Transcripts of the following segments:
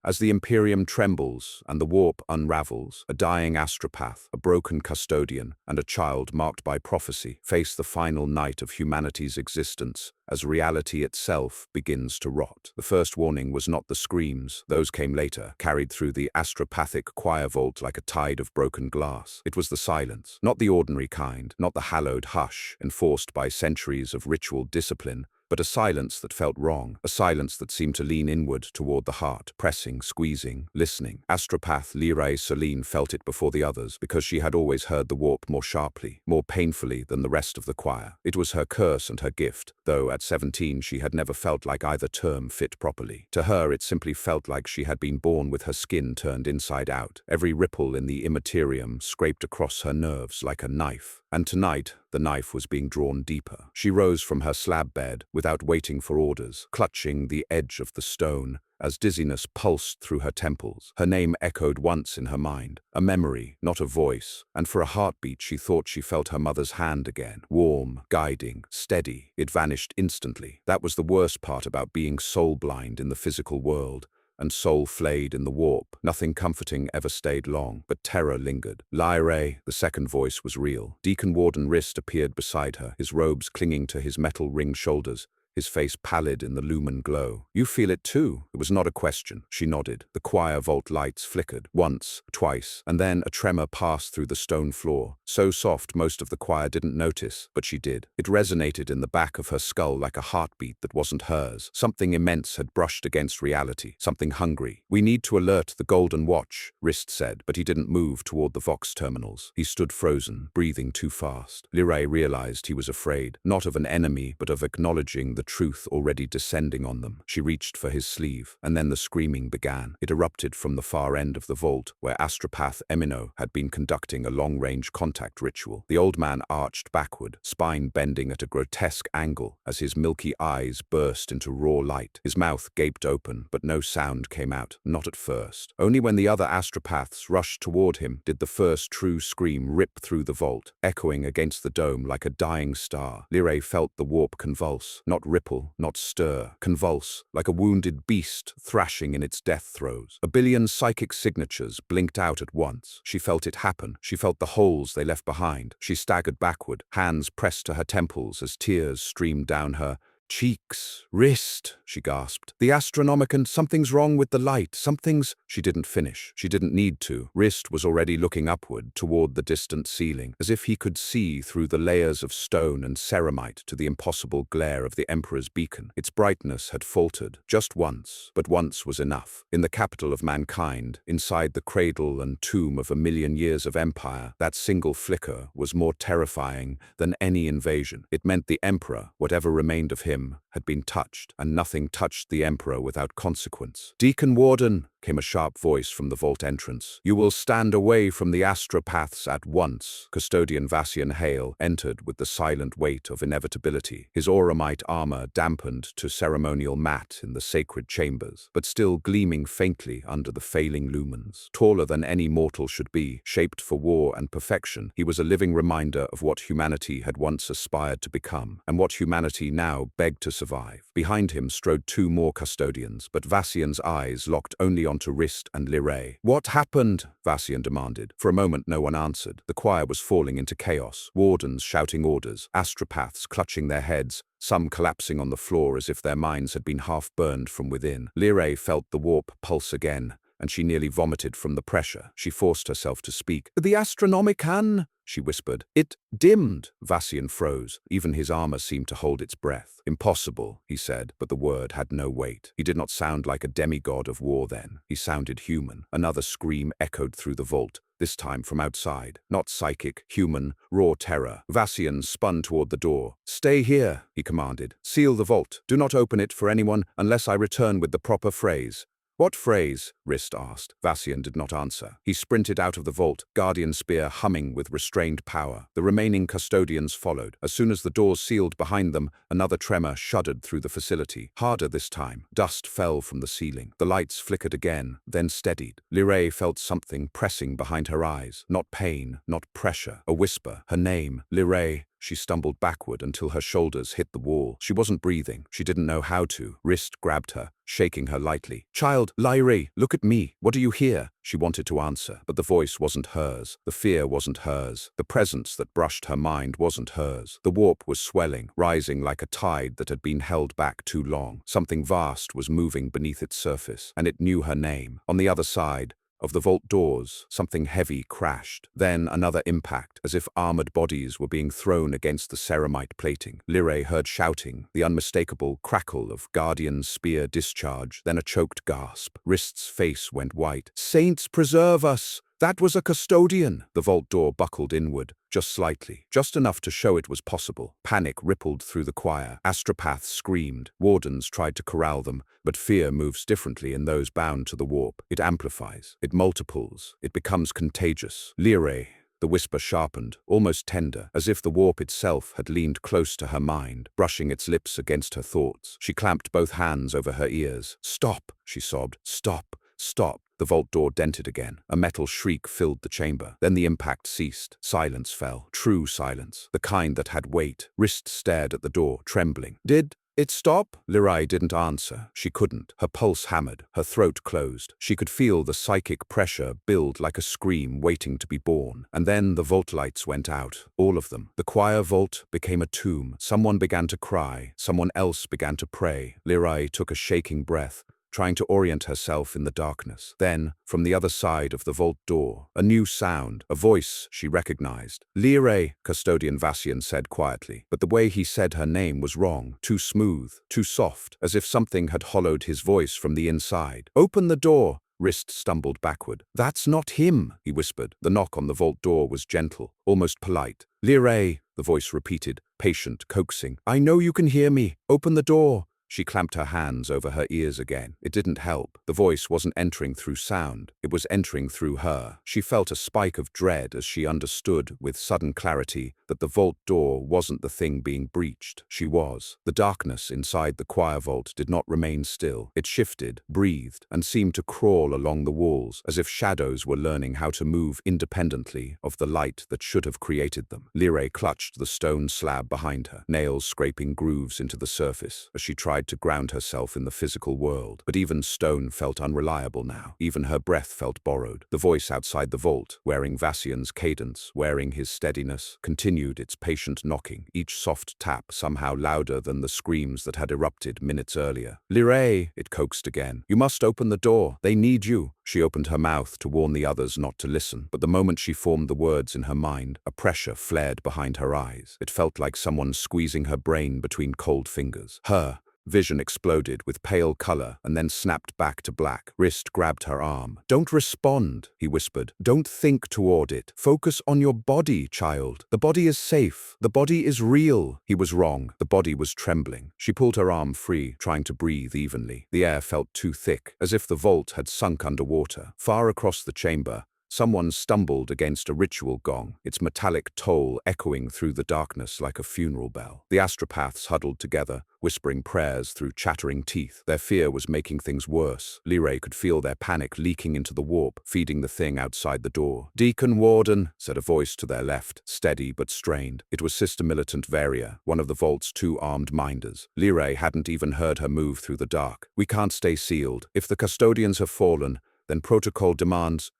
As the Imperium trembles and the warp unravels, a dying astropath, a broken custodian, and a child marked by prophecy face the final night of humanity's existence as reality itself begins to rot. The first warning was not the screams, those came later, carried through the astropathic choir vault like a tide of broken glass. It was the silence, not the ordinary kind, not the hallowed hush enforced by centuries of ritual discipline, but a silence that felt wrong, a silence that seemed to lean inward toward the heart, pressing, squeezing, listening. Astropath Lyrae Celine felt it before the others because she had always heard the warp more sharply, more painfully than the rest of the choir. It was her curse and her gift, though at 17 she had never felt like either term fit properly. To her it simply felt like she had been born with her skin turned inside out, every ripple in the immaterium scraped across her nerves like a knife. And tonight, the knife was being drawn deeper. She rose from her slab bed without waiting for orders, clutching the edge of the stone as dizziness pulsed through her temples. Her name echoed once in her mind, a memory, not a voice, and for a heartbeat she thought she felt her mother's hand again, warm, guiding, steady. It vanished instantly. That was the worst part about being soul-blind in the physical world, and soul-flayed in the warp. Nothing comforting ever stayed long, but terror lingered. Lyrae, the second voice, was real. Deacon Warden Rist appeared beside her, his robes clinging to his metal-ringed shoulders, his face pallid in the lumen glow. "You feel it too?" It was not a question. She nodded. The choir vault lights flickered, once, twice, and then a tremor passed through the stone floor. So soft most of the choir didn't notice, but she did. It resonated in the back of her skull like a heartbeat that wasn't hers. Something immense had brushed against reality, something hungry. "We need to alert the Golden Watch," Rist said, but he didn't move toward the Vox terminals. He stood frozen, breathing too fast. Lyrae realized he was afraid, not of an enemy, but of acknowledging the truth already descending on them. She reached for his sleeve, and then the screaming began. It erupted from the far end of the vault, where astropath Emino had been conducting a long-range contact ritual. The old man arched backward, spine bending at a grotesque angle as his milky eyes burst into raw light. His mouth gaped open, but no sound came out, not at first. Only when the other astropaths rushed toward him did the first true scream rip through the vault, echoing against the dome like a dying star. Lyrae felt the warp convulse, not ripple, not stir, convulse, like a wounded beast thrashing in its death throes. A billion psychic signatures blinked out at once. She felt it happen. She felt the holes they left behind. She staggered backward, hands pressed to her temples as tears streamed down her cheeks. "Wrist," she gasped. "The Astronomicon, something's wrong with the light, something's—" She didn't finish. She didn't need to. Wrist was already looking upward, toward the distant ceiling, as if he could see through the layers of stone and ceramite to the impossible glare of the Emperor's beacon. Its brightness had faltered, just once, but once was enough. In the capital of mankind, inside the cradle and tomb of 1,000,000 years of empire, that single flicker was more terrifying than any invasion. It meant the Emperor, whatever remained of him, had been touched, and nothing touched the Emperor without consequence. "Deacon Warden," came a sharp voice from the vault entrance. "You will stand away from the astropaths at once." Custodian Vassian Hale entered with the silent weight of inevitability, his auramite armor dampened to ceremonial matte in the sacred chambers, but still gleaming faintly under the failing lumens. Taller than any mortal should be, shaped for war and perfection, he was a living reminder of what humanity had once aspired to become, and what humanity now begged to survive. Behind him strode two more custodians, but Vassian's eyes locked only onto Wrist and Lyrae. "What happened?" Vassian demanded. For a moment no one answered. The choir was falling into chaos, wardens shouting orders, astropaths clutching their heads, some collapsing on the floor as if their minds had been half-burned from within. Lyrae felt the warp pulse again, and she nearly vomited from the pressure. She forced herself to speak. "The Astronomicon," she whispered. "It dimmed." Vassian froze. Even his armor seemed to hold its breath. "Impossible," he said, but the word had no weight. He did not sound like a demigod of war then. He sounded human. Another scream echoed through the vault, this time from outside. Not psychic, human, raw terror. Vassian spun toward the door. "Stay here," he commanded. "Seal the vault. Do not open it for anyone unless I return with the proper phrase." "What phrase?" Wrist asked. Vassian did not answer. He sprinted out of the vault, guardian spear humming with restrained power. The remaining custodians followed. As soon as the doors sealed behind them, another tremor shuddered through the facility. Harder this time. Dust fell from the ceiling. The lights flickered again, then steadied. Lyrae felt something pressing behind her eyes. Not pain, not pressure. A whisper. Her name. Lyrae. She stumbled backward until her shoulders hit the wall. She wasn't breathing. She didn't know how to. Wrist grabbed her, shaking her lightly. "Child, Lyre, look at me. What do you hear?" She wanted to answer, but the voice wasn't hers. The fear wasn't hers. The presence that brushed her mind wasn't hers. The warp was swelling, rising like a tide that had been held back too long. Something vast was moving beneath its surface, and it knew her name. On the other side of the vault doors, something heavy crashed. Then another impact, as if armored bodies were being thrown against the ceramite plating. Lyre heard shouting, the unmistakable crackle of Guardian's spear discharge, then a choked gasp. Wrist's face went white. "Saints preserve us! That was a custodian!" The vault door buckled inward, just slightly, just enough to show it was possible. Panic rippled through the choir. Astropaths screamed. Wardens tried to corral them, but fear moves differently in those bound to the warp. It amplifies. It multiples. It becomes contagious. Lyre. The whisper sharpened, almost tender, as if the warp itself had leaned close to her mind, brushing its lips against her thoughts. She clamped both hands over her ears. "Stop," she sobbed. "Stop. Stop." The vault door dented again. A metal shriek filled the chamber. Then the impact ceased. Silence fell. True silence. The kind that had weight. Wrist stared at the door, trembling. "Did it stop?" Lyre didn't answer. She couldn't. Her pulse hammered. Her throat closed. She could feel the psychic pressure build like a scream waiting to be born. And then the vault lights went out. All of them. The choir vault became a tomb. Someone began to cry. Someone else began to pray. Lyre took a shaking breath, trying to orient herself in the darkness. Then, from the other side of the vault door, a new sound, a voice she recognized. "Lyre," Custodian Vassian said quietly, but the way he said her name was wrong, too smooth, too soft, as if something had hollowed his voice from the inside. "Open the door." Wrist stumbled backward. "That's not him," he whispered. The knock on the vault door was gentle, almost polite. "Lyre," the voice repeated, patient, coaxing. "I know you can hear me. Open the door." She clamped her hands over her ears again. It didn't help. The voice wasn't entering through sound. It was entering through her. She felt a spike of dread as she understood, with sudden clarity, that the vault door wasn't the thing being breached. She was. The darkness inside the choir vault did not remain still. It shifted, breathed, and seemed to crawl along the walls, as if shadows were learning how to move independently of the light that should have created them. Lyre clutched the stone slab behind her, nails scraping grooves into the surface, as she tried to ground herself in the physical world. But even stone felt unreliable now. Even her breath felt borrowed. The voice outside the vault, wearing Vassian's cadence, wearing his steadiness, continued its patient knocking, each soft tap somehow louder than the screams that had erupted minutes earlier. "Lyre," it coaxed again. "You must open the door. They need you." She opened her mouth to warn the others not to listen, but the moment she formed the words in her mind, a pressure flared behind her eyes. It felt like someone squeezing her brain between cold fingers. Her vision exploded with pale color and then snapped back to black. Wrist grabbed her arm. "Don't respond," he whispered. "Don't think toward it. Focus on your body, child. The body is safe. The body is real." He was wrong. The body was trembling. She pulled her arm free, trying to breathe evenly. The air felt too thick, as if the vault had sunk underwater. Far across the chamber, someone stumbled against a ritual gong, its metallic toll echoing through the darkness like a funeral bell. The astropaths huddled together, whispering prayers through chattering teeth. Their fear was making things worse. Lyre could feel their panic leaking into the warp, feeding the thing outside the door. "Deacon Warden," said a voice to their left, steady but strained. It was Sister Militant Varia, one of the vault's two armed minders. Lyre hadn't even heard her move through the dark. "We can't stay sealed. If the custodians have fallen, then protocol demands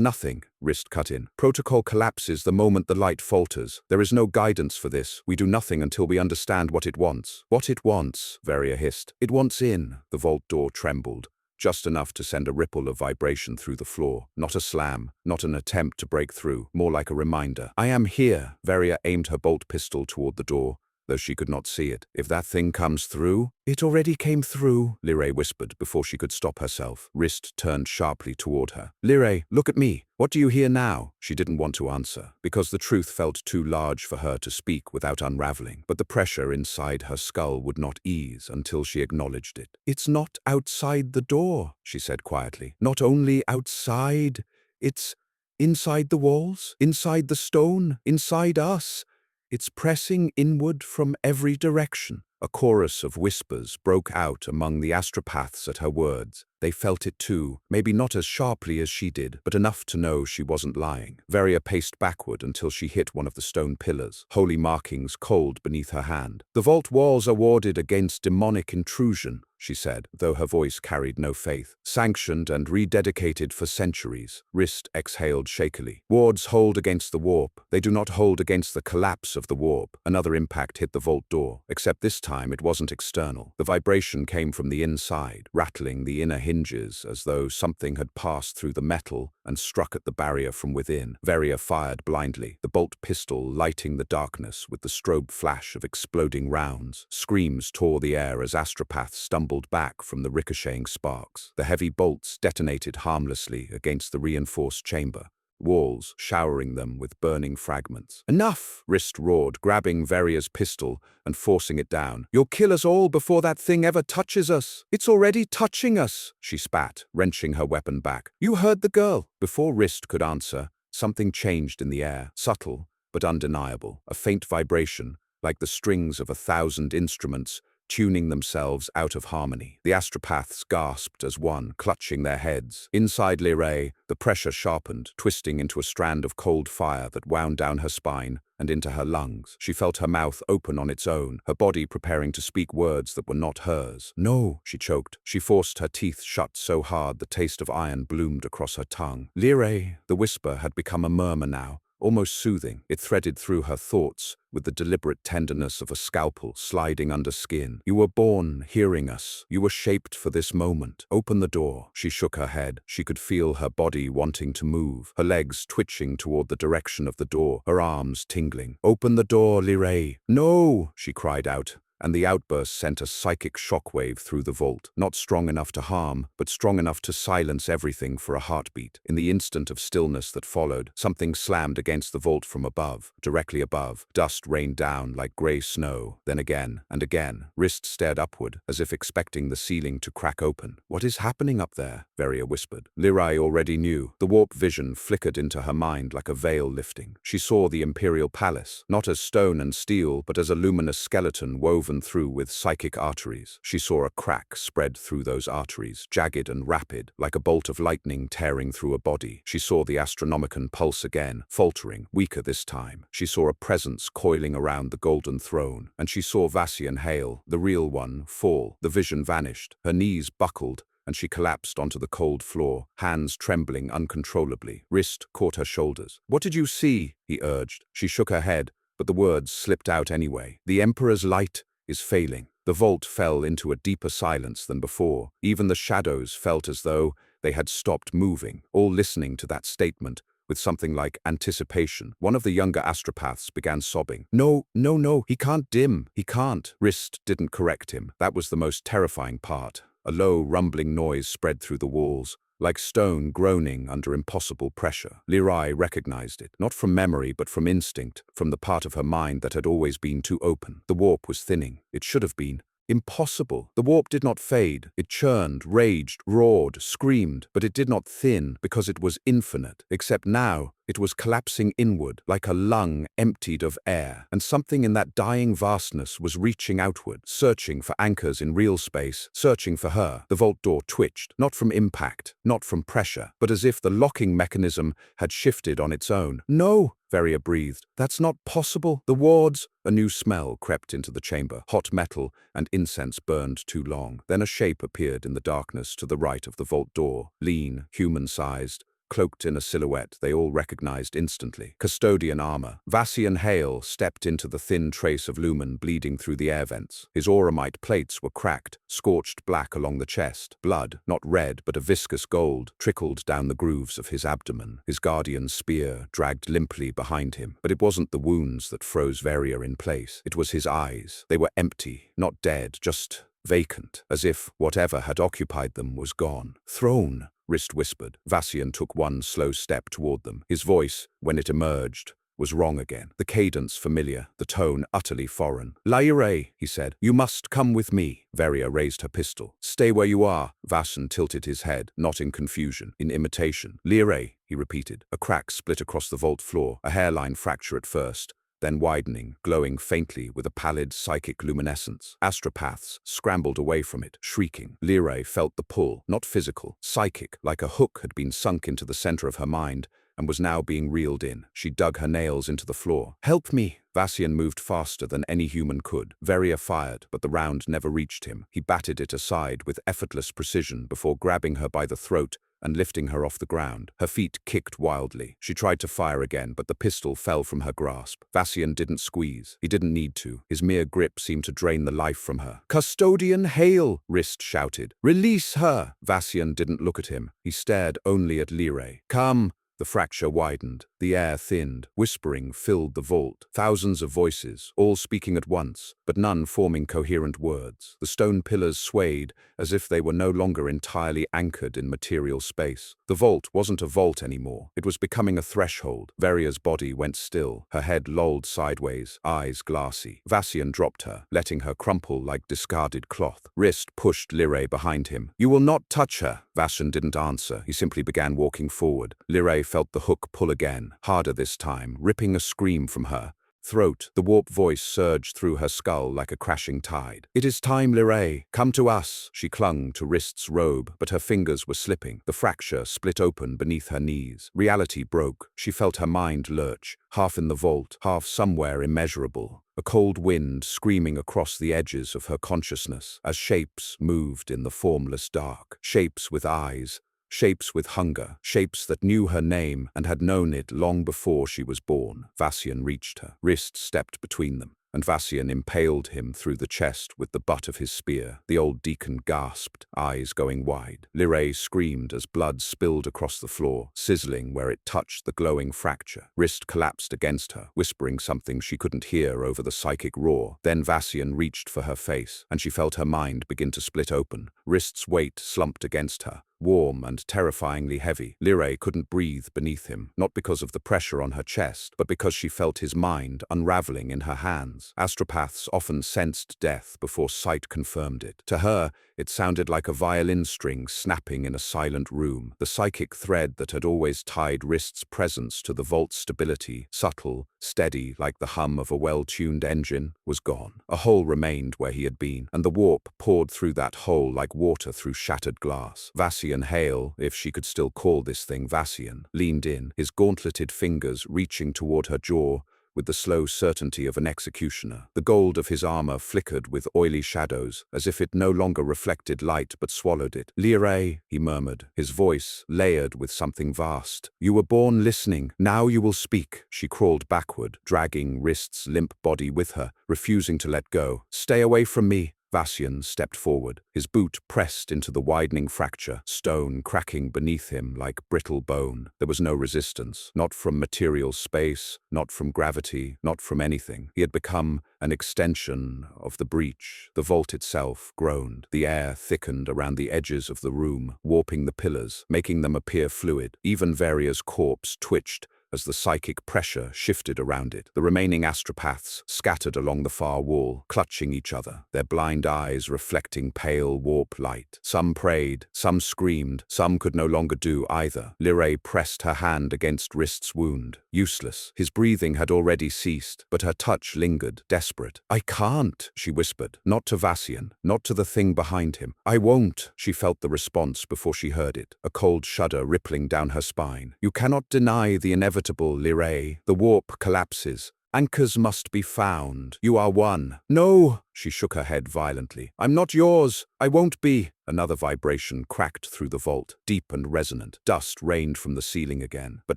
nothing," Wrist cut in. "Protocol collapses the moment the light falters. There is no guidance for this. We do nothing until we understand what it wants." "What it wants," Varia hissed. "It wants in." The vault door trembled, just enough to send a ripple of vibration through the floor. Not a slam, not an attempt to break through, more like a reminder. "I am here." Varia aimed her bolt pistol toward the door, though she could not see it. "If that thing comes through—" "It already came through," Lyre whispered before she could stop herself. Wrist turned sharply toward her. "Lyre, look at me. What do you hear now?" She didn't want to answer, because the truth felt too large for her to speak without unraveling. But the pressure inside her skull would not ease until she acknowledged it. "It's not outside the door," she said quietly. "Not only outside, it's inside the walls, inside the stone, inside us. It's pressing inward from every direction." A chorus of whispers broke out among the astropaths at her words. They felt it too, maybe not as sharply as she did, but enough to know she wasn't lying. Varia paced backward until she hit one of the stone pillars, holy markings cold beneath her hand. "The vault walls are warded against demonic intrusion," she said, though her voice carried no faith. "Sanctioned and rededicated for centuries." Wrist exhaled shakily. "Wards hold against the warp. They do not hold against the collapse of the warp." Another impact hit the vault door, except this time it wasn't external. The vibration came from the inside, rattling the inner hinges as though something had passed through the metal and struck at the barrier from within. Varia fired blindly, the bolt pistol lighting the darkness with the strobe flash of exploding rounds. Screams tore the air as astropaths stumbled back from the ricocheting sparks. The heavy bolts detonated harmlessly against the reinforced chamber, walls showering them with burning fragments. "Enough!" Wrist roared, grabbing Varia's pistol and forcing it down. "You'll kill us all before that thing ever touches us." "It's already touching us," she spat, wrenching her weapon back. "You heard the girl." Before Wrist could answer, something changed in the air, subtle but undeniable, a faint vibration, like the strings of 1,000 instruments tuning themselves out of harmony. The astropaths gasped as one, clutching their heads. Inside Lyrae, the pressure sharpened, twisting into a strand of cold fire that wound down her spine and into her lungs. She felt her mouth open on its own, her body preparing to speak words that were not hers. "No," she choked. She forced her teeth shut so hard the taste of iron bloomed across her tongue. "Lyrae," the whisper had become a murmur now, almost soothing. It threaded through her thoughts with the deliberate tenderness of a scalpel sliding under skin. "You were born hearing us. You were shaped for this moment. Open the door." She shook her head. She could feel her body wanting to move, her legs twitching toward the direction of the door, her arms tingling. "Open the door, Lyrae." "No!" she cried out, and the outburst sent a psychic shockwave through the vault, not strong enough to harm, but strong enough to silence everything for a heartbeat. In the instant of stillness that followed, something slammed against the vault from above, directly above. Dust rained down like grey snow, then again and again. Wrist stared upward, as if expecting the ceiling to crack open. "What is happening up there?" Varia whispered. Lyrae already knew. The warp vision flickered into her mind like a veil lifting. She saw the Imperial Palace, not as stone and steel, but as a luminous skeleton woven through with psychic arteries. She saw a crack spread through those arteries, jagged and rapid, like a bolt of lightning tearing through a body. She saw the Astronomicon pulse again, faltering, weaker this time. She saw a presence coiling around the golden throne, and she saw Vassian Hale, the real one, fall. The vision vanished. Her knees buckled, and she collapsed onto the cold floor, hands trembling uncontrollably. Wrist caught her shoulders. "What did you see?" he urged. She shook her head, but the words slipped out anyway. "The Emperor's light is failing." The vault fell into a deeper silence than before. Even the shadows felt as though they had stopped moving, all listening to that statement with something like anticipation. One of the younger astropaths began sobbing. "No, no, no, he can't dim. He can't." Wrist didn't correct him. That was the most terrifying part. A low, rumbling noise spread through the walls, like stone groaning under impossible pressure. Lyrae recognized it, not from memory but from instinct, from the part of her mind that had always been too open. The warp was thinning. It should have been. Impossible. The warp did not fade. It churned, raged, roared, screamed, but it did not thin because it was infinite. Except now, it was collapsing inward, like a lung emptied of air, and something in that dying vastness was reaching outward, searching for anchors in real space, searching for her. The vault door twitched, not from impact, not from pressure, but as if the locking mechanism had shifted on its own. "No!" Varia breathed. "That's not possible. The wards." A new smell crept into the chamber. Hot metal and incense burned too long. Then a shape appeared in the darkness to the right of the vault door, lean, human-sized, cloaked in a silhouette they all recognized instantly. Custodian armor. Vassian Hale stepped into the thin trace of lumen bleeding through the air vents. His auramite plates were cracked, scorched black along the chest. Blood, not red but a viscous gold, trickled down the grooves of his abdomen. His guardian's spear dragged limply behind him. But it wasn't the wounds that froze Varia in place. It was his eyes. They were empty, not dead, just vacant, as if whatever had occupied them was gone. "Throne," Wrist whispered. Vassian took one slow step toward them. His voice, when it emerged, was wrong again. The cadence familiar, the tone utterly foreign. "Lyrae," he said, "you must come with me." Varia raised her pistol. "Stay where you are." Vassian tilted his head, not in confusion, in imitation. "Lyrae," he repeated. A crack split across the vault floor, a hairline fracture at first, then widening, glowing faintly with a pallid psychic luminescence. Astropaths scrambled away from it, shrieking. Lyrae felt the pull, not physical, psychic, like a hook had been sunk into the center of her mind and was now being reeled in. She dug her nails into the floor. "Help me!" Vassian moved faster than any human could. Veria fired, but the round never reached him. He batted it aside with effortless precision before grabbing her by the throat and lifting her off the ground. Her feet kicked wildly. She tried to fire again, but the pistol fell from her grasp. Vassian didn't squeeze. He didn't need to. His mere grip seemed to drain the life from her. "Custodian, hail!" Rist shouted. "Release her!" Vassian didn't look at him. He stared only at Lyrae. "Come!" The fracture widened. The air thinned. Whispering filled the vault. Thousands of voices, all speaking at once, but none forming coherent words. The stone pillars swayed as if they were no longer entirely anchored in material space. The vault wasn't a vault anymore. It was becoming a threshold. Veria's body went still. Her head lolled sideways, eyes glassy. Vassian dropped her, letting her crumple like discarded cloth. Rist pushed Lyrae behind him. "You will not touch her." Vassian didn't answer. He simply began walking forward. Lyrae felt the hook pull again, harder this time, ripping a scream from her throat. The warp voice surged through her skull like a crashing tide. "It is time, Lyrae. Come to us." She clung to Rist's robe, but her fingers were slipping. The fracture split open beneath her knees. Reality broke. She felt her mind lurch, half in the vault, half somewhere immeasurable. A cold wind screaming across the edges of her consciousness as shapes moved in the formless dark. Shapes with eyes. Shapes with hunger, shapes that knew her name and had known it long before she was born. Vassian reached her. Rist stepped between them, and Vassian impaled him through the chest with the butt of his spear. The old deacon gasped, eyes going wide. Lyrae screamed as blood spilled across the floor, sizzling where it touched the glowing fracture. Rist collapsed against her, whispering something she couldn't hear over the psychic roar. Then Vassian reached for her face, and she felt her mind begin to split open. Rist's weight slumped against her, warm and terrifyingly heavy. Lyrae couldn't breathe beneath him, not because of the pressure on her chest, but because she felt his mind unraveling in her hands. Astropaths often sensed death before sight confirmed it. To her, it sounded like a violin string snapping in a silent room. The psychic thread that had always tied Rist's presence to the vault's stability, subtle, steady like the hum of a well-tuned engine, was gone. A hole remained where he had been, and the warp poured through that hole like water through shattered glass. Vassian Hale, if she could still call this thing Vassian, leaned in, his gauntleted fingers reaching toward her jaw with the slow certainty of an executioner. The gold of his armor flickered with oily shadows, as if it no longer reflected light but swallowed it. "Lyrae," he murmured, his voice layered with something vast. "You were born listening. Now you will speak." She crawled backward, dragging Rist's limp body with her, refusing to let go. "Stay away from me." Vassian stepped forward, his boot pressed into the widening fracture, stone cracking beneath him like brittle bone. There was no resistance, not from material space, not from gravity, not from anything. He had become an extension of the breach. The vault itself groaned. The air thickened around the edges of the room, warping the pillars, making them appear fluid. Even Veria's corpse twitched as the psychic pressure shifted around it. The remaining astropaths scattered along the far wall, clutching each other, their blind eyes reflecting pale warp light. Some prayed, some screamed, some could no longer do either. Lyrae pressed her hand against Rist's wound. Useless. His breathing had already ceased, but her touch lingered, desperate. "I can't," she whispered. Not to Vassian, not to the thing behind him. "I won't." She felt the response before she heard it, a cold shudder rippling down her spine. "You cannot deny the inevitable, Lyrae. The warp collapses. Anchors must be found. You are one." "No!" She shook her head violently. "I'm not yours. I won't be." Another vibration cracked through the vault, deep and resonant. Dust rained from the ceiling again. But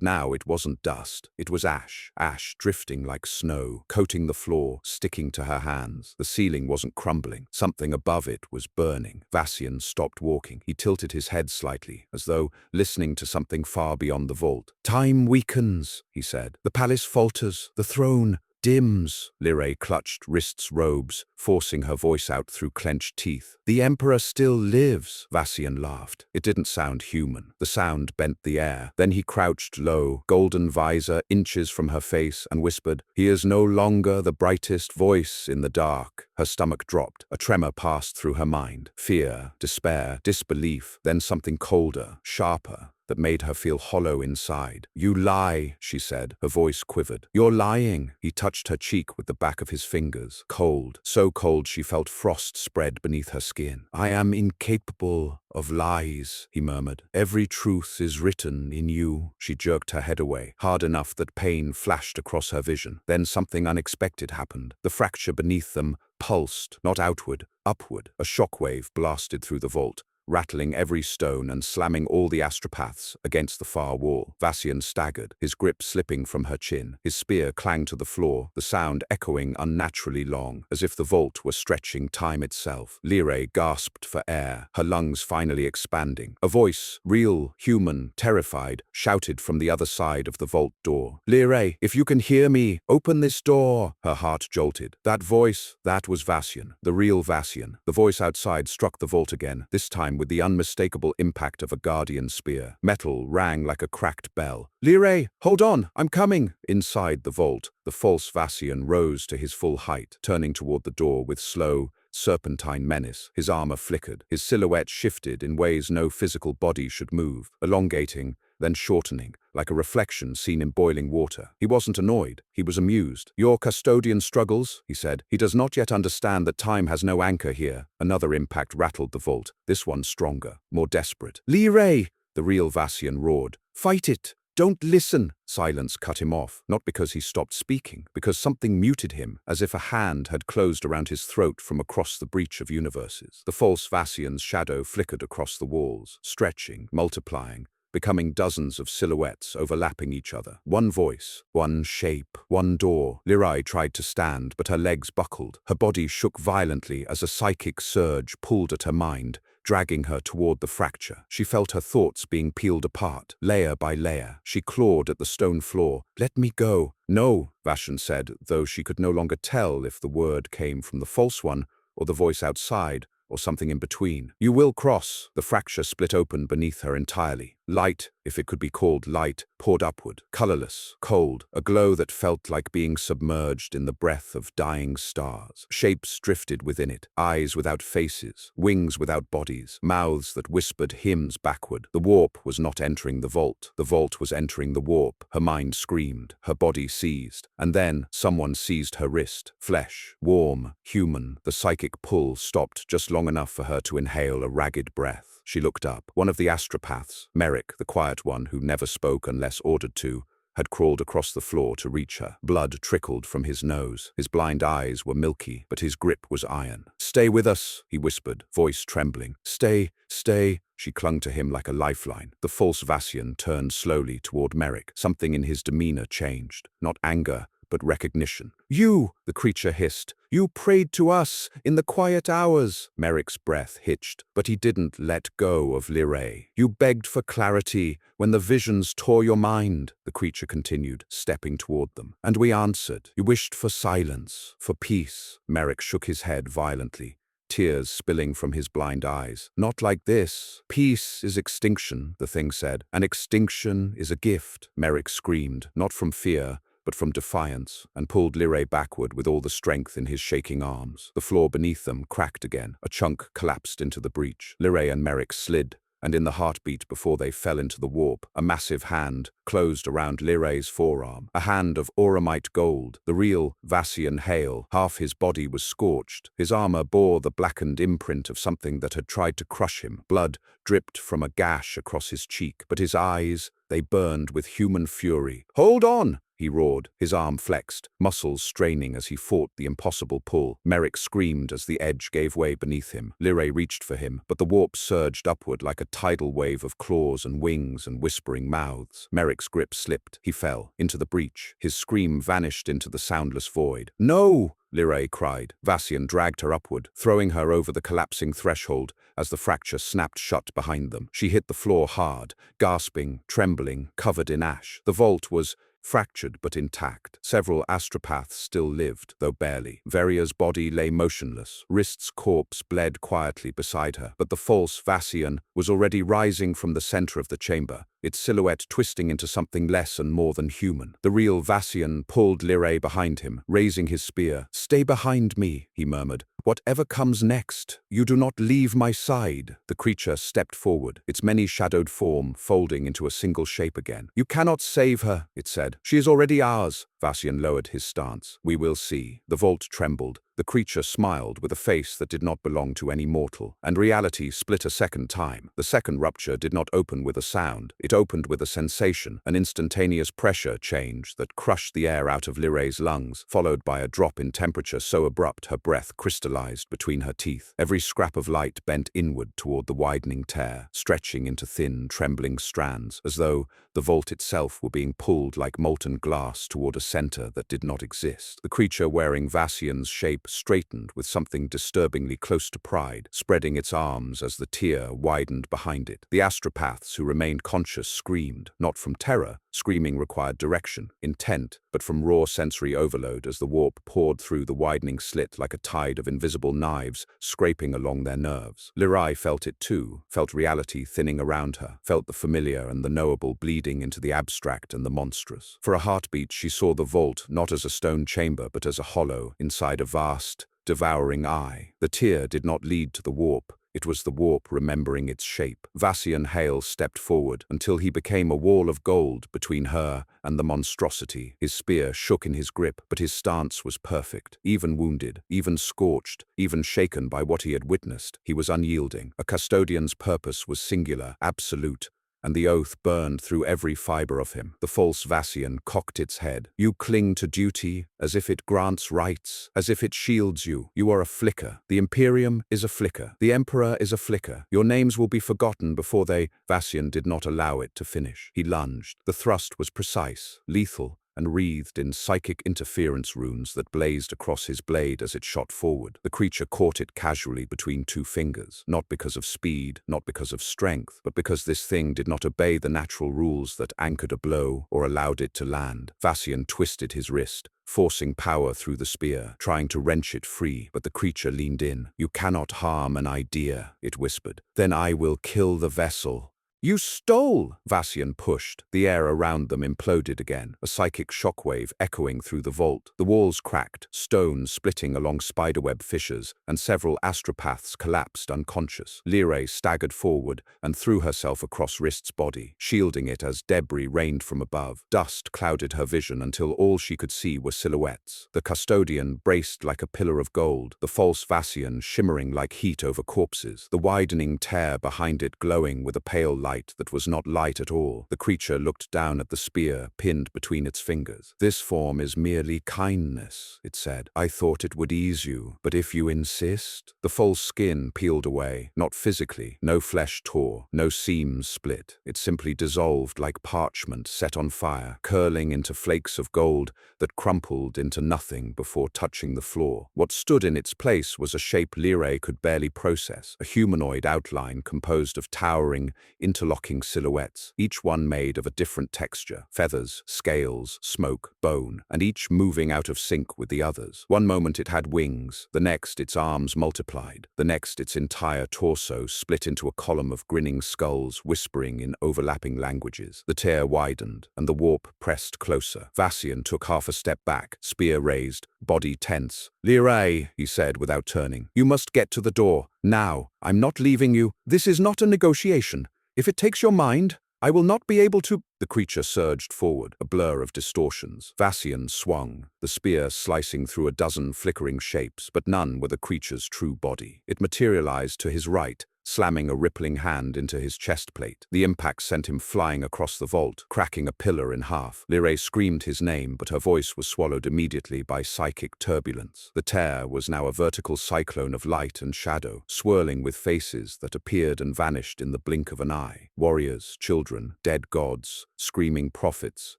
now it wasn't dust. It was ash. Ash drifting like snow, coating the floor, sticking to her hands. The ceiling wasn't crumbling. Something above it was burning. Vassian stopped walking. He tilted his head slightly, as though listening to something far beyond the vault. "Time weakens," he said. "The palace falters. The throne dims." Lyrae clutched Rist's robes, forcing her voice out through clenched teeth. "The Emperor still lives." Vassian laughed. It didn't sound human. The sound bent the air. Then he crouched low, golden visor inches from her face, and whispered, "He is no longer the brightest voice in the dark." Her stomach dropped. A tremor passed through her mind. Fear, despair, disbelief, then something colder, sharper. that made her feel hollow inside. "You lie," she said. Her voice quivered. "You're lying." He touched her cheek with the back of his fingers. Cold, so cold she felt frost spread beneath her skin. "I am incapable of lies," he murmured. "Every truth is written in you." She jerked her head away, hard enough that pain flashed across her vision. Then something unexpected happened. The fracture beneath them pulsed, not outward, upward. A shockwave blasted through the vault, rattling every stone and slamming all the astropaths against the far wall. Vassian staggered, his grip slipping from her chin. His spear clanged to the floor, the sound echoing unnaturally long, as if the vault were stretching time itself. Lyrae gasped for air, her lungs finally expanding. A voice, real, human, terrified, shouted from the other side of the vault door. "Lyrae, if you can hear me, open this door." Her heart jolted. That voice, that was Vassian, the real Vassian. The voice outside struck the vault again, this time with the unmistakable impact of a guardian spear. Metal rang like a cracked bell. "Lyrae, hold on, I'm coming!" Inside the vault, the false Vassian rose to his full height, turning toward the door with slow, serpentine menace. His armor flickered, his silhouette shifted in ways no physical body should move, elongating, then shortening, like a reflection seen in boiling water. He wasn't annoyed, he was amused. "Your custodian struggles," he said. "He does not yet understand that time has no anchor here." Another impact rattled the vault, this one stronger, more desperate. "Lyrae!" the real Vassian roared. "Fight it! Don't listen!" Silence cut him off, not because he stopped speaking, because something muted him, as if a hand had closed around his throat from across the breach of universes. The false Vassian's shadow flickered across the walls, stretching, multiplying, becoming dozens of silhouettes overlapping each other. One voice, one shape, one door. Lyrae tried to stand, but her legs buckled. Her body shook violently as a psychic surge pulled at her mind, dragging her toward the fracture. She felt her thoughts being peeled apart, layer by layer. She clawed at the stone floor. "Let me go." "No," Vassian said, though she could no longer tell if the word came from the false one, or the voice outside, or something in between. "You will cross." The fracture split open beneath her entirely. Light, if it could be called light, poured upward, colorless, cold, a glow that felt like being submerged in the breath of dying stars. Shapes drifted within it, eyes without faces, wings without bodies, mouths that whispered hymns backward. The warp was not entering the vault was entering the warp. Her mind screamed, her body seized, and then someone seized her wrist. Flesh, warm, human, the psychic pull stopped just long enough for her to inhale a ragged breath. She looked up. One of the astropaths, Merrick, the quiet one who never spoke unless ordered to, had crawled across the floor to reach her. Blood trickled from his nose. His blind eyes were milky, but his grip was iron. "Stay with us," he whispered, voice trembling. "Stay, stay." She clung to him like a lifeline. The false Vassian turned slowly toward Merrick. Something in his demeanor changed. Not anger, but recognition. "You," the creature hissed. "You prayed to us in the quiet hours." Merrick's breath hitched, but he didn't let go of Lyrae. "You begged for clarity when the visions tore your mind," the creature continued, stepping toward them. "And we answered. You wished for silence, for peace." Merrick shook his head violently, tears spilling from his blind eyes. "Not like this. Peace is extinction," the thing said. "And extinction is a gift." Merrick screamed, not from fear, but from defiance, and pulled Lyrae backward with all the strength in his shaking arms. The floor beneath them cracked again. A chunk collapsed into the breach. Lyrae and Merrick slid, and in the heartbeat before they fell into the warp, a massive hand closed around Lyrae's forearm. A hand of auramite gold, the real Vassian hail. Half his body was scorched. His armor bore the blackened imprint of something that had tried to crush him. Blood dripped from a gash across his cheek, but his eyes, they burned with human fury. "Hold on!" he roared, his arm flexed, muscles straining as he fought the impossible pull. Merrick screamed as the edge gave way beneath him. Lyrae reached for him, but the warp surged upward like a tidal wave of claws and wings and whispering mouths. Merrick's grip slipped. He fell into the breach. His scream vanished into the soundless void. "No!" Lyrae cried. Vassian dragged her upward, throwing her over the collapsing threshold as the fracture snapped shut behind them. She hit the floor hard, gasping, trembling, covered in ash. The vault was fractured but intact. Several astropaths still lived, though barely. Varia's body lay motionless. Rist's corpse bled quietly beside her, but the false Vassian was already rising from the center of the chamber, its silhouette twisting into something less and more than human. The real Vassian pulled Lyrae behind him, raising his spear. "Stay behind me," he murmured. "Whatever comes next, you do not leave my side." The creature stepped forward, its many-shadowed form folding into a single shape again. "You cannot save her," it said. "She is already ours." Vassian lowered his stance. "We will see." The vault trembled. The creature smiled with a face that did not belong to any mortal, and reality split a second time. The second rupture did not open with a sound. It opened with a sensation, an instantaneous pressure change that crushed the air out of Lyrae's lungs, followed by a drop in temperature so abrupt her breath crystallized between her teeth. Every scrap of light bent inward toward the widening tear, stretching into thin, trembling strands, as though the vault itself were being pulled like molten glass toward a center that did not exist. The creature wearing Vassian's shape straightened with something disturbingly close to pride, spreading its arms as the tear widened behind it. The astropaths who remained conscious screamed, not from terror. Screaming required direction, intent, but from raw sensory overload as the warp poured through the widening slit like a tide of invisible knives scraping along their nerves. Lyrae felt it too, felt reality thinning around her, felt the familiar and the knowable bleeding into the abstract and the monstrous. For a heartbeat, she saw the vault not as a stone chamber but as a hollow inside a vast, devouring eye. The tear did not lead to the warp. It was the warp remembering its shape. Vassian Hale stepped forward until he became a wall of gold between her and the monstrosity. His spear shook in his grip, but his stance was perfect. Even wounded, even scorched, even shaken by what he had witnessed, he was unyielding. A custodian's purpose was singular, absolute, and the oath burned through every fiber of him. The false Vassian cocked its head. "You cling to duty as if it grants rights, as if it shields you. You are a flicker. The Imperium is a flicker. The Emperor is a flicker. Your names will be forgotten before they—" Vassian did not allow it to finish. He lunged. The thrust was precise, lethal, and wreathed in psychic interference runes that blazed across his blade as it shot forward. The creature caught it casually between two fingers, not because of speed, not because of strength, but because this thing did not obey the natural rules that anchored a blow or allowed it to land. Vassian twisted his wrist, forcing power through the spear, trying to wrench it free, but the creature leaned in. "You cannot harm an idea," it whispered. "Then I will kill the vessel." "You stole!" Vassian pushed. The air around them imploded again, a psychic shockwave echoing through the vault. The walls cracked, stones splitting along spiderweb fissures, and several astropaths collapsed unconscious. Lyrae staggered forward and threw herself across Rist's body, shielding it as debris rained from above. Dust clouded her vision until all she could see were silhouettes. The custodian braced like a pillar of gold, the false Vassian shimmering like heat over corpses, the widening tear behind it glowing with a pale light that was not light at all. The creature looked down at the spear pinned between its fingers. "This form is merely kindness," it said. "I thought it would ease you, but if you insist—" The false skin peeled away, not physically. No flesh tore, no seams split. It simply dissolved like parchment set on fire, curling into flakes of gold that crumpled into nothing before touching the floor. What stood in its place was a shape Lyrae could barely process, a humanoid outline composed of towering, interlocking silhouettes, each one made of a different texture: feathers, scales, smoke, bone, and each moving out of sync with the others. One moment it had wings, the next its arms multiplied, the next its entire torso split into a column of grinning skulls whispering in overlapping languages. The tear widened, and the warp pressed closer. Vassian took half a step back, spear raised, body tense. "Lyrae," he said without turning, "you must get to the door. Now. I'm not leaving you. This is not a negotiation. If it takes your mind, I will not be able to—" The creature surged forward, a blur of distortions. Vassian swung, the spear slicing through a dozen flickering shapes, but none were the creature's true body. It materialized to his right, slamming a rippling hand into his chest plate. The impact sent him flying across the vault, cracking a pillar in half. Lyrae screamed his name, but her voice was swallowed immediately by psychic turbulence. The tear was now a vertical cyclone of light and shadow, swirling with faces that appeared and vanished in the blink of an eye. Warriors, children, dead gods, screaming prophets,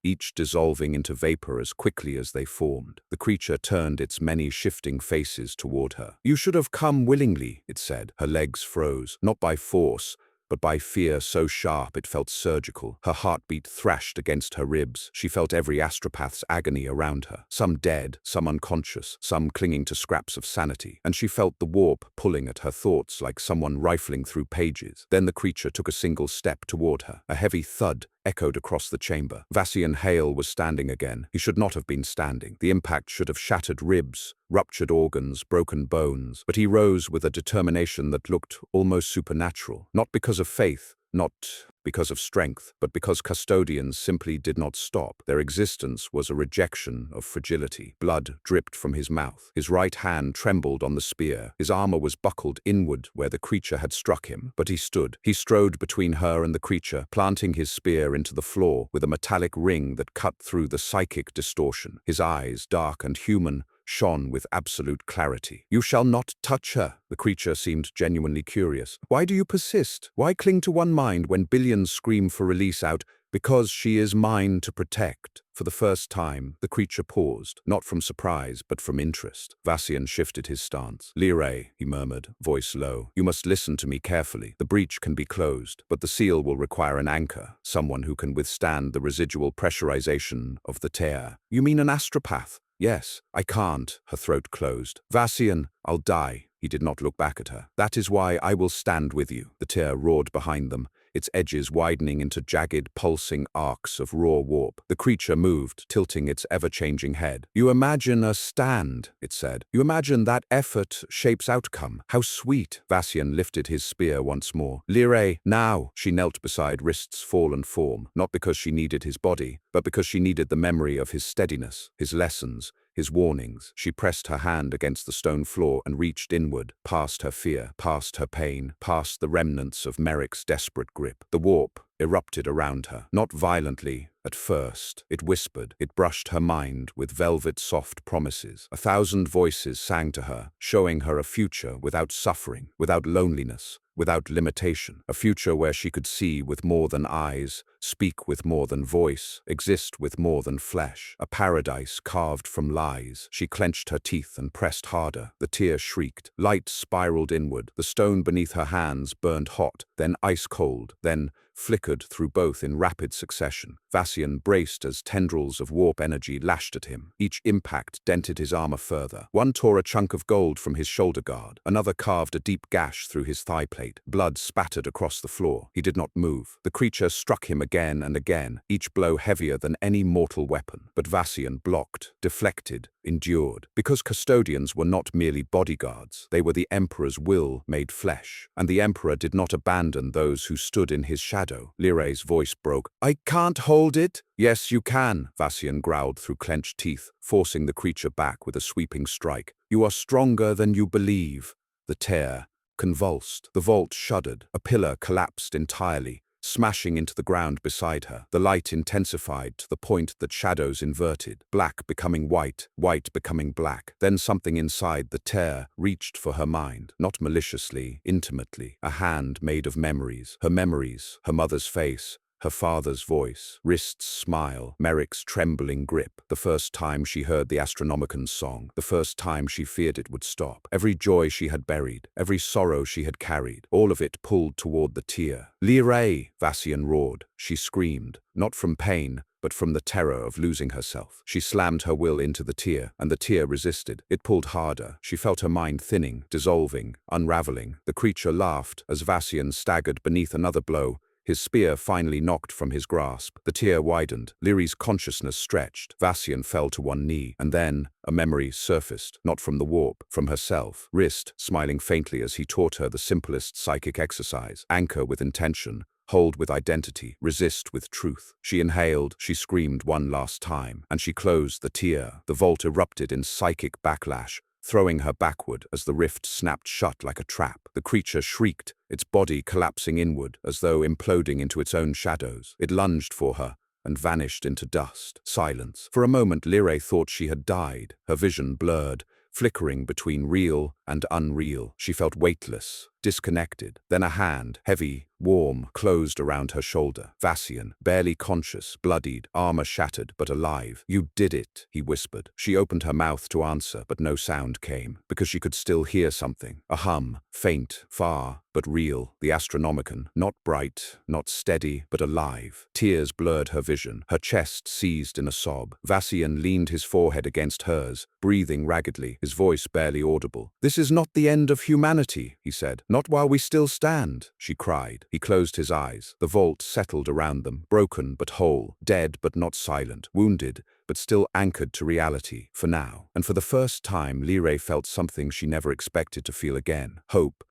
each dissolving into vapor as quickly as they formed. The creature turned its many shifting faces toward her. "You should have come willingly," it said. Her legs froze, not by force, but by fear so sharp it felt surgical. Her heartbeat thrashed against her ribs. She felt every astropath's agony around her, some dead, some unconscious, some clinging to scraps of sanity, and she felt the warp pulling at her thoughts like someone rifling through pages. Then the creature took a single step toward her. A heavy thud echoed across the chamber. Vassian Hale was standing again. He should not have been standing. The impact should have shattered ribs, ruptured organs, broken bones. But he rose with a determination that looked almost supernatural. Not because of faith, not because of strength, but because custodians simply did not stop. Their existence was a rejection of fragility. Blood dripped from his mouth. His right hand trembled on the spear. His armor was buckled inward where the creature had struck him. But he stood. He strode between her and the creature, planting his spear into the floor with a metallic ring that cut through the psychic distortion. His eyes, dark and human, shone with absolute clarity. "You shall not touch her." The creature seemed genuinely curious. "Why do you persist? Why cling to one mind when billions scream for release out? Because she is mine to protect." For the first time, the creature paused, not from surprise, but from interest. Vassian shifted his stance. "Lyrae," he murmured, voice low, "you must listen to me carefully. The breach can be closed, but the seal will require an anchor, someone who can withstand the residual pressurization of the tear." "You mean an astropath?" "Yes, I can't." Her throat closed. "Vassian, I'll die." He did not look back at her. "That is why I will stand with you." The tear roared behind them, its edges widening into jagged, pulsing arcs of raw warp. The creature moved, tilting its ever-changing head. "You imagine a stand," it said. "You imagine that effort shapes outcome. How sweet." Vassian lifted his spear once more. "Lyrae, now." She knelt beside Rist's fallen form, not because she needed his body, but because she needed the memory of his steadiness, his lessons, his warnings. She pressed her hand against the stone floor and reached inward, past her fear, past her pain, past the remnants of Merrick's desperate grip. The warp erupted around her, not violently at first. It whispered, it brushed her mind with velvet-soft promises. 1,000 voices sang to her, showing her a future without suffering, without loneliness, without limitation. A future where she could see with more than eyes, speak with more than voice, exist with more than flesh. A paradise carved from lies. She clenched her teeth and pressed harder. The tear shrieked. Light spiraled inward. The stone beneath her hands burned hot, then ice-cold, then flickered through both in rapid succession. Vassian braced as tendrils of warp energy lashed at him. Each impact dented his armor further. One tore a chunk of gold from his shoulder guard. Another carved a deep gash through his thigh plate. Blood spattered across the floor. He did not move. The creature struck him again and again, each blow heavier than any mortal weapon. But Vassian blocked, deflected, endured. Because custodians were not merely bodyguards. They were the Emperor's will made flesh. And the Emperor did not abandon those who stood in his shadow. Lyrae's voice broke. "I can't hold it." "Yes, you can," Vassian growled through clenched teeth, forcing the creature back with a sweeping strike. "You are stronger than you believe." The tear convulsed. The vault shuddered. A pillar collapsed entirely, smashing into the ground beside her. The light intensified to the point that shadows inverted, black becoming white, white becoming black. Then something inside the tear reached for her mind, not maliciously, intimately. A hand made of memories, her mother's face, her father's voice, Rist's smile, Merrick's trembling grip. The first time she heard the Astronomican's song, the first time she feared it would stop. Every joy she had buried, every sorrow she had carried, all of it pulled toward the tear. "Lyrae!" Vassian roared. She screamed, not from pain, but from the terror of losing herself. She slammed her will into the tear, and the tear resisted. It pulled harder. She felt her mind thinning, dissolving, unraveling. The creature laughed as Vassian staggered beneath another blow. His spear finally knocked from his grasp. The tear widened. Lyrae's consciousness stretched. Vassian fell to one knee. And then a memory surfaced, not from the warp, from herself. Rist, smiling faintly as he taught her the simplest psychic exercise. Anchor with intention. Hold with identity, resist with truth. She inhaled, she screamed one last time, and she closed the tear. The vault erupted in psychic backlash, throwing her backward as the rift snapped shut like a trap. The creature shrieked, its body collapsing inward as though imploding into its own shadows. It lunged for her and vanished into dust. Silence. For a moment, Lyrae thought she had died, her vision blurred, flickering between real and unreal. She felt weightless, disconnected. Then a hand, heavy, warm, closed around her shoulder. Vassian, barely conscious, bloodied, armor shattered, but alive. "You did it," he whispered. She opened her mouth to answer, but no sound came, because she could still hear something. A hum, faint, far, but real. The Astronomicon, not bright, not steady, but alive. Tears blurred her vision. Her chest seized in a sob. Vassian leaned his forehead against hers, breathing raggedly, his voice barely audible. "This is not the end of humanity," he said. "Not while we still stand," she cried. He closed his eyes. The vault settled around them, broken but whole, dead but not silent, wounded but still anchored to reality, for now. And for the first time, Lyrae felt something she never expected to feel again. Hope,